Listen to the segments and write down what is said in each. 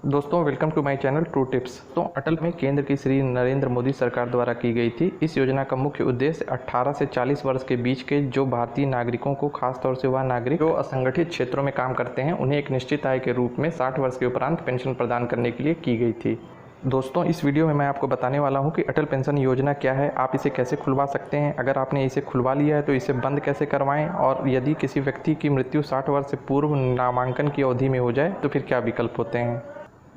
दोस्तों welcome to my channel true tips. तो अटल में केंद्र की श्री नरेंद्र मोदी सरकार द्वारा की गई थी। इस योजना का मुख्य उद्देश्य 18 से 40 वर्ष के बीच के जो भारतीय नागरिकों को, खासतौर से वह नागरिक जो असंगठित क्षेत्रों में काम करते हैं, उन्हें एक निश्चित आय के रूप में 60 वर्ष के उपरांत पेंशन प्रदान करने के लिए की गई थी। दोस्तों इस वीडियो में मैं आपको बताने वाला हूं कि अटल पेंशन योजना क्या है, आप इसे कैसे खुलवा सकते हैं, अगर आपने इसे खुलवा लिया है तो इसे बंद कैसे करवाएं, और यदि किसी व्यक्ति की मृत्यु 60 वर्ष से पूर्व नामांकन की अवधि में हो जाए तो फिर क्या विकल्प होते हैं।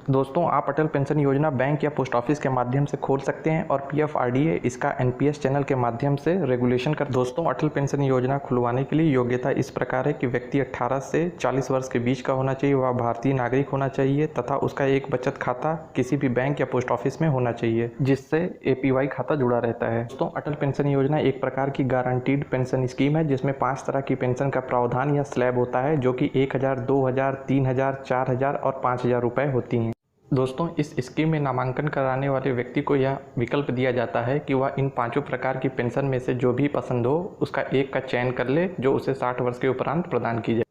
दोस्तों आप अटल पेंशन योजना बैंक या पोस्ट ऑफिस के माध्यम से खोल सकते हैं और पीएफआरडीए इसका एनपीएस चैनल के माध्यम से रेगुलेशन कर। दोस्तों अटल पेंशन योजना खुलवाने के लिए योग्यता इस प्रकार है कि व्यक्ति 18 से 40 वर्ष के बीच का होना चाहिए, वह भारतीय नागरिक होना चाहिए तथा उसका एक बचत खाता किसी भी बैंक या पोस्ट ऑफिस में होना चाहिए जिससे एपीवाई खाता जुड़ा रहता है। दोस्तों अटल पेंशन योजना एक प्रकार की गारंटीड पेंशन स्कीम है जिसमें 5 तरह की पेंशन का प्रावधान या स्लैब होता है जो कि 1000, 2000, 3000, 4000 और 5000 रुपये होती हैं। दोस्तों इस स्कीम में नामांकन कराने वाले व्यक्ति को यह विकल्प दिया जाता है कि वह इन 5 प्रकार की पेंशन में से जो भी पसंद हो उसका एक का चयन कर ले जो उसे 60 वर्ष के उपरांत प्रदान की जाए।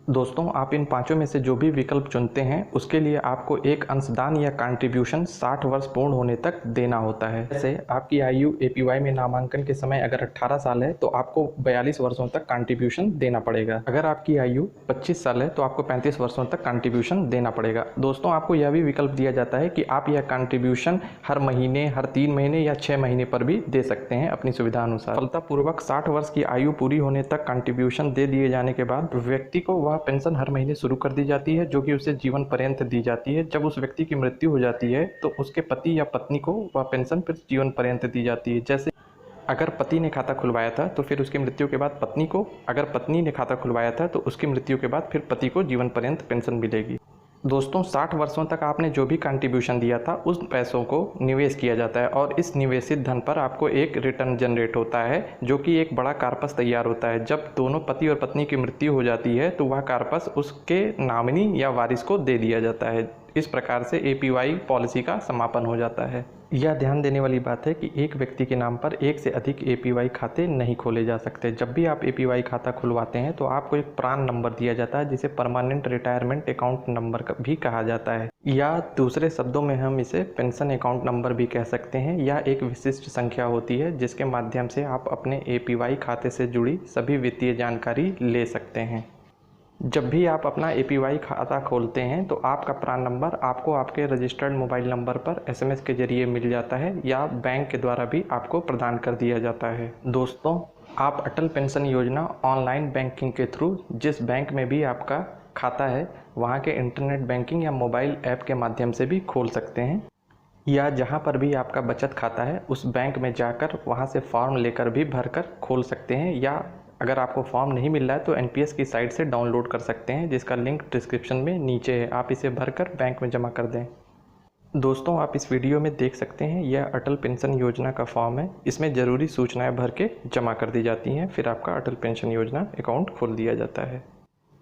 दोस्तों आप इन 5 में से जो भी विकल्प चुनते हैं उसके लिए आपको एक अंशदान या कंट्रीब्यूशन 60 वर्ष पूर्ण होने तक देना होता है। जैसे आपकी आयु एपीवाई में नामांकन के समय अगर 18 साल है तो आपको 42 वर्षों तक कंट्रीब्यूशन देना पड़ेगा। अगर आपकी आयु 25 साल है तो आपको 35 वर्षों तक कंट्रीब्यूशन देना पड़ेगा। दोस्तों आपको यह भी विकल्प दिया जाता है कि आप यह कंट्रीब्यूशन हर महीने, हर 3 महीने या 6 महीने पर भी दे सकते हैं अपनी सुविधा अनुसार। सफलतापूर्वक 60 वर्ष की आयु पूरी होने तक कंट्रीब्यूशन दे दिए जाने के बाद व्यक्ति को वह पेंशन हर महीने शुरू कर दी जाती है जो कि उसे जीवन पर्यंत दी जाती है। जब उस व्यक्ति की मृत्यु हो जाती है तो उसके पति या पत्नी को वह पेंशन फिर जीवन पर्यंत दी जाती है। जैसे अगर पति ने खाता खुलवाया था तो फिर उसकी मृत्यु के बाद पत्नी को, अगर पत्नी ने खाता खुलवाया था तो उसकी मृत्यु के बाद फिर पति को जीवन पर्यंत पेंशन मिलेगी। दोस्तों 60 वर्षों तक आपने जो भी कंट्रीब्यूशन दिया था उस पैसों को निवेश किया जाता है और इस निवेशित धन पर आपको एक रिटर्न जनरेट होता है जो कि एक बड़ा कार्पस तैयार होता है। जब दोनों पति और पत्नी की मृत्यु हो जाती है तो वह कार्पस उसके नामिनी या वारिस को दे दिया जाता है। इस प्रकार से एपीवाई पॉलिसी का समापन हो जाता है। यह ध्यान देने वाली बात है कि एक व्यक्ति के नाम पर एक से अधिक एपीवाई खाते नहीं खोले जा सकते। जब भी आप एपीवाई खाता खुलवाते हैं तो आपको एक प्रान नंबर दिया जाता है जिसे परमानेंट रिटायरमेंट अकाउंट नंबर भी कहा जाता है, या दूसरे शब्दों में हम इसे पेंशन अकाउंट नंबर भी कह सकते हैं। यह एक विशिष्ट संख्या होती है जिसके माध्यम से आप अपने एपीवाई खाते से जुड़ी सभी वित्तीय जानकारी ले सकते हैं। जब भी आप अपना एपीवाई खाता खोलते हैं तो आपका प्रान नंबर आपको आपके रजिस्टर्ड मोबाइल नंबर पर एसएमएस के जरिए मिल जाता है या बैंक के द्वारा भी आपको प्रदान कर दिया जाता है। दोस्तों आप अटल पेंशन योजना ऑनलाइन बैंकिंग के थ्रू जिस बैंक में भी आपका खाता है वहाँ के इंटरनेट बैंकिंग या मोबाइल ऐप के माध्यम से भी खोल सकते हैं, या जहाँ पर भी आपका बचत खाता है उस बैंक में जाकर वहाँ से फॉर्म लेकर भी भरकर खोल सकते हैं, या अगर आपको फॉर्म नहीं मिल रहा है तो एनपीएस की साइट से डाउनलोड कर सकते हैं जिसका लिंक डिस्क्रिप्शन में नीचे है। आप इसे भरकर बैंक में जमा कर दें। दोस्तों आप इस वीडियो में देख सकते हैं यह अटल पेंशन योजना का फॉर्म है। इसमें ज़रूरी सूचनाएं भर के जमा कर दी जाती हैं, फिर आपका अटल पेंशन योजना अकाउंट खोल दिया जाता है।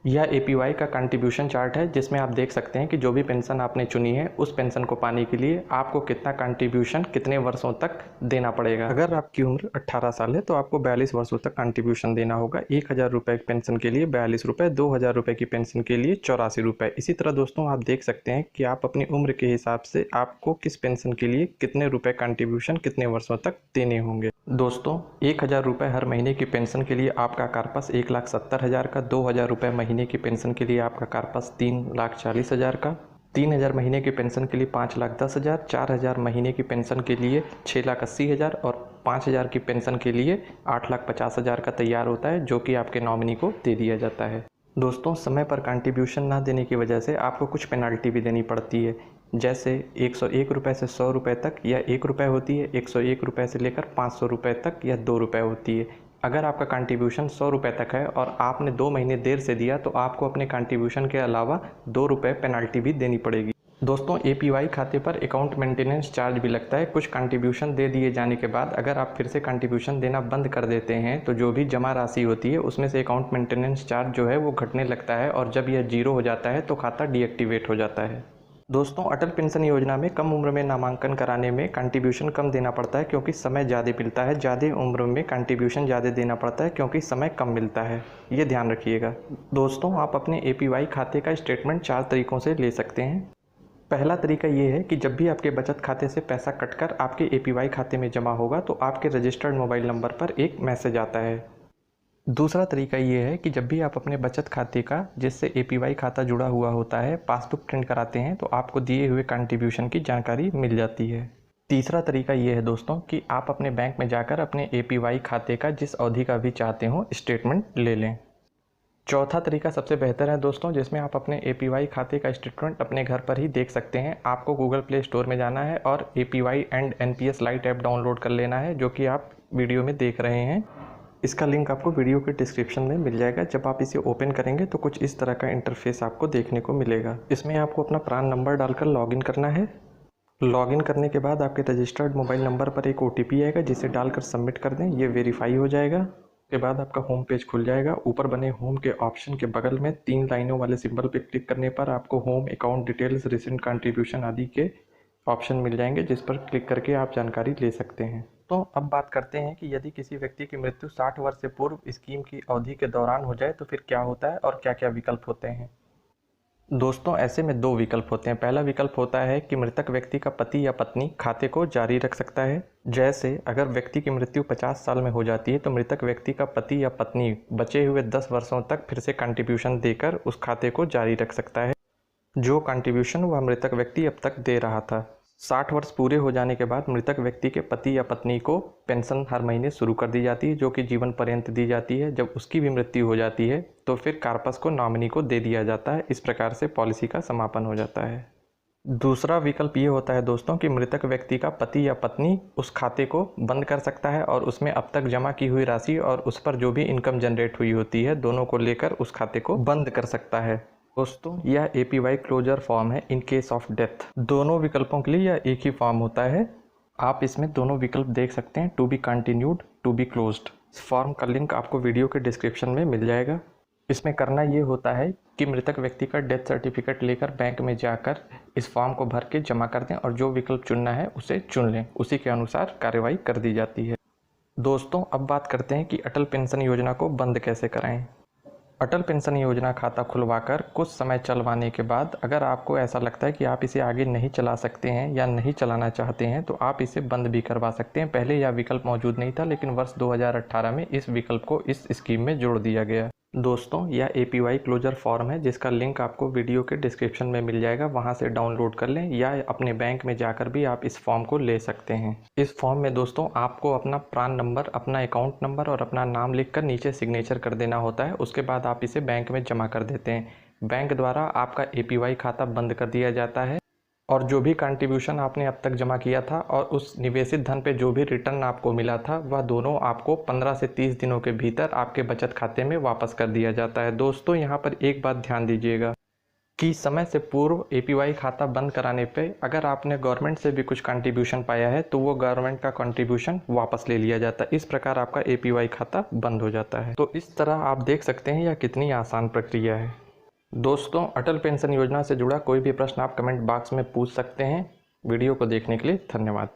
यह एपीवाई का कंट्रीब्यूशन चार्ट है जिसमें आप देख सकते हैं कि जो भी पेंशन आपने चुनी है उस पेंशन को पाने के लिए आपको कितना कंट्रीब्यूशन कितने वर्षों तक देना पड़ेगा। अगर आपकी उम्र 18 साल है तो आपको 42 वर्षों तक कंट्रीब्यूशन देना होगा। 1000 रुपये की पेंशन के लिए 42 रुपये, 2000 रुपये की पेंशन के लिए 84 रुपये। इसी तरह दोस्तों आप देख सकते हैं कि आप अपनी उम्र के हिसाब से आपको किस पेंशन के लिए कितने रुपये कंट्रीब्यूशन कितने वर्षों तक देने होंगे। दोस्तों 1000 रुपये हर महीने की पेंशन के लिए आपका कार्पस 1,70,000 का, 2000 रुपये महीने की पेंशन के लिए आपका कार्पस 3,40,000 का, 3000 महीने की पेंशन के लिए 5,10,000, 4000 महीने की पेंशन के लिए 6,80,000 और 5000 की पेंशन के लिए 8,50,000 का तैयार होता है जो कि आपके नॉमिनी को दे दिया जाता है। दोस्तों समय पर कंट्रीब्यूशन ना देने की वजह से आपको कुछ पेनल्टी भी देनी पड़ती है, जैसे 101 रुपये से 100 रुपये तक या 1 रुपये होती है, 101 रुपये से लेकर 500 रुपये तक या 2 रुपये होती है। अगर आपका कंट्रीब्यूशन 100 रुपये तक है और आपने 2 महीने देर से दिया तो आपको अपने कंट्रीब्यूशन के अलावा 2 रुपये पेनल्टी भी देनी पड़ेगी। दोस्तों एपीवाई खाते पर अकाउंट मेंटेनेंस चार्ज भी लगता है। कुछ कंट्रीब्यूशन दे दिए जाने के बाद अगर आप फिर से कंट्रीब्यूशन देना बंद कर देते हैं तो जो भी जमा राशि होती है उसमें से अकाउंट मेंटेनेंस चार्ज जो है वो घटने लगता है और जब यह 0 हो जाता है तो खाता डीएक्टिवेट हो जाता है। दोस्तों अटल पेंशन योजना में कम उम्र में नामांकन कराने में कंट्रीब्यूशन कम देना पड़ता है क्योंकि समय ज़्यादा मिलता है। ज़्यादा उम्र में कंट्रीब्यूशन ज़्यादा देना पड़ता है क्योंकि समय कम मिलता है, ये ध्यान रखिएगा। दोस्तों आप अपने एपीवाई खाते का स्टेटमेंट 4 तरीक़ों से ले सकते हैं। पहला तरीका ये है कि जब भी आपके बचत खाते से पैसा कटकर आपके एपीवाई खाते में जमा होगा तो आपके रजिस्टर्ड मोबाइल नंबर पर एक मैसेज आता है। दूसरा तरीका ये है कि जब भी आप अपने बचत खाते का जिससे एपीवाई खाता जुड़ा हुआ होता है पासबुक प्रिंट कराते हैं तो आपको दिए हुए कंट्रीब्यूशन की जानकारी मिल जाती है। तीसरा तरीका ये है दोस्तों कि आप अपने बैंक में जाकर अपने एपीवाई खाते का जिस अवधि का भी चाहते हो स्टेटमेंट ले लें। चौथा तरीका सबसे बेहतर है दोस्तों, जिसमें आप अपने एपीवाई खाते का स्टेटमेंट अपने घर पर ही देख सकते हैं। आपको गूगल प्ले स्टोर में जाना है और APY and NPS lite app download कर लेना है, जो कि आप वीडियो में देख रहे हैं। इसका लिंक आपको वीडियो के डिस्क्रिप्शन में मिल जाएगा। जब आप इसे ओपन करेंगे तो कुछ इस तरह का इंटरफेस आपको देखने को मिलेगा। इसमें आपको अपना प्रान नंबर डालकर लॉगिन करना है। लॉगिन करने के बाद आपके रजिस्टर्ड मोबाइल नंबर पर एक ओटीपी आएगा, जिसे डालकर सबमिट कर दें। ये वेरीफाई हो जाएगा। उसके बाद आपका होम पेज खुल जाएगा। ऊपर बने होम के ऑप्शन के बगल में 3 लाइनों वाले सिंबल पर क्लिक करने पर आपको home, account details, recent contribution आदि के ऑप्शन मिल जाएंगे, जिस पर क्लिक करके आप जानकारी ले सकते हैं। तो अब बात करते हैं कि यदि किसी व्यक्ति की मृत्यु 60 वर्ष से पूर्व स्कीम की अवधि के दौरान हो जाए तो फिर क्या होता है और क्या क्या विकल्प होते हैं। दोस्तों ऐसे में 2 विकल्प होते हैं। पहला विकल्प होता है कि मृतक व्यक्ति का पति या पत्नी खाते को जारी रख सकता है। जैसे अगर व्यक्ति की मृत्यु 50 साल में हो जाती है तो मृतक व्यक्ति का पति या पत्नी बचे हुए 10 वर्षों तक फिर से कंट्रीब्यूशन देकर उस खाते को जारी रख सकता है, जो कंट्रीब्यूशन वह मृतक व्यक्ति अब तक दे रहा था। 60 वर्ष पूरे हो जाने के बाद मृतक व्यक्ति के पति या पत्नी को पेंशन हर महीने शुरू कर दी जाती है, जो कि जीवन पर्यंत दी जाती है। जब उसकी भी मृत्यु हो जाती है तो फिर कार्पस को नॉमिनी को दे दिया जाता है। इस प्रकार से पॉलिसी का समापन हो जाता है। दूसरा विकल्प ये होता है दोस्तों कि मृतक व्यक्ति का पति या पत्नी उस खाते को बंद कर सकता है और उसमें अब तक जमा की हुई राशि और उस पर जो भी इनकम जनरेट हुई होती है, दोनों को लेकर उस खाते को बंद कर सकता है। दोस्तों यह एपीवाई क्लोजर फॉर्म है इन केस ऑफ डेथ। दोनों विकल्पों के लिए यह एक ही फॉर्म होता है। आप इसमें दोनों विकल्प देख सकते हैं, to be continued, to be closed. इस फॉर्म का लिंक आपको वीडियो के डिस्क्रिप्शन में मिल जाएगा। इसमें करना ये होता है कि मृतक व्यक्ति का डेथ सर्टिफिकेट लेकर बैंक में जाकर इस फॉर्म को भर के जमा कर दें और जो विकल्प चुनना है उसे चुन लें। उसी के अनुसार कार्रवाई कर दी जाती है। दोस्तों अब बात करते हैं कि अटल पेंशन योजना को बंद कैसे कराएं। अटल पेंशन योजना खाता खुलवाकर कुछ समय चलवाने के बाद अगर आपको ऐसा लगता है कि आप इसे आगे नहीं चला सकते हैं या नहीं चलाना चाहते हैं तो आप इसे बंद भी करवा सकते हैं। पहले यह विकल्प मौजूद नहीं था, लेकिन वर्ष 2018 में इस विकल्प को इस स्कीम में जोड़ दिया गया। दोस्तों यह एपीवाई क्लोजर फॉर्म है, जिसका लिंक आपको वीडियो के डिस्क्रिप्शन में मिल जाएगा। वहां से डाउनलोड कर लें या अपने बैंक में जाकर भी आप इस फॉर्म को ले सकते हैं। इस फॉर्म में दोस्तों आपको अपना प्रान नंबर, अपना अकाउंट नंबर और अपना नाम लिखकर नीचे सिग्नेचर कर देना होता है। उसके बाद आप इसे बैंक में जमा कर देते हैं। बैंक द्वारा आपका एपीवाई खाता बंद कर दिया जाता है और जो भी कंट्रीब्यूशन आपने अब तक जमा किया था और उस निवेशित धन पे जो भी रिटर्न आपको मिला था, वह दोनों आपको 15 से 30 दिनों के भीतर आपके बचत खाते में वापस कर दिया जाता है। दोस्तों यहाँ पर एक बात ध्यान दीजिएगा कि समय से पूर्व एपीवाई खाता बंद कराने पे अगर आपने गवर्नमेंट से भी कुछ कंट्रीब्यूशन पाया है तो वो गवर्नमेंट का कंट्रीब्यूशन वापस ले लिया जाता है। इस प्रकार आपका एपीवाई खाता बंद हो जाता है। तो इस तरह आप देख सकते हैं यह कितनी आसान प्रक्रिया है। दोस्तों अटल पेंशन योजना से जुड़ा कोई भी प्रश्न आप कमेंट बॉक्स में पूछ सकते हैं। वीडियो को देखने के लिए धन्यवाद।